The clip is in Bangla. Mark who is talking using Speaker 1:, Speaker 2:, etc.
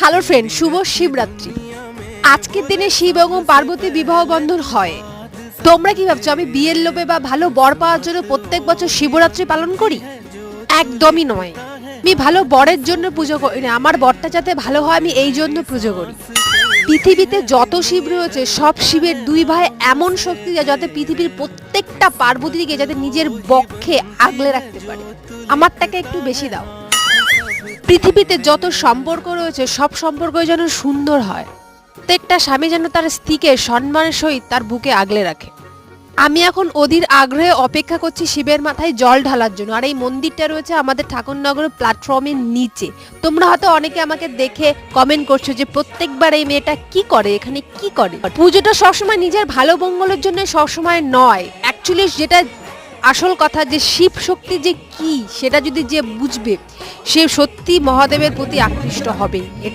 Speaker 1: হ্যালো ফ্রেন্ড, শুভ শিবরাত্রি। আজকের দিনে শিব এবং পার্বতী বিবাহ বন্ধন হয়। তোমরা কি ভাবছো আমি বিয়ের লোভে বা ভালো বর পাওয়ার জন্য প্রত্যেক বছর শিবরাত্রি পালন করি? একদমই নয়। আমি ভালো বরের জন্য পুজো করি না, আমার বরটা যাতে ভালো হয় আমি এই জন্য পুজো করি। পৃথিবীতে যত শিব রয়েছে সব শিবের দুই ভাই এমন শক্তি যাতে পৃথিবীর প্রত্যেকটা পার্বতীকে যাতে নিজের বক্ষে আগলে রাখতে পারে। আমারটাকে একটু বেশি দাও। পৃথিবীতে যত সম্পর্ক রয়েছে সব সম্পর্কই যেন সুন্দর হয়, প্রত্যেকটা স্বামী যেন তার স্ত্রীকে সম্মানের সহিত তার বুকে আগলে রাখে। আমি এখন অধীর আগ্রহে অপেক্ষা করছি শিবের মাথায় জল ঢালার জন্য। আর এই মন্দিরটা রয়েছে আমাদের ঠাকুরনগর প্ল্যাটফর্মের নিচে। তোমরা হয়তো অনেকে আমাকে দেখে কমেন্ট করছো যে প্রত্যেকবার এই মেয়েটা কি করে, এখানে কি করে। পুজোটা সবসময় নিজের ভালো মঙ্গলের জন্য সবসময় নয়, অ্যাকচুয়ালি যেটা আসল কথা যে শিব শক্তি যে কি সেটা যদি যে বুঝবে সে সত্যি মহাদেবের প্রতি আকৃষ্ট হবে।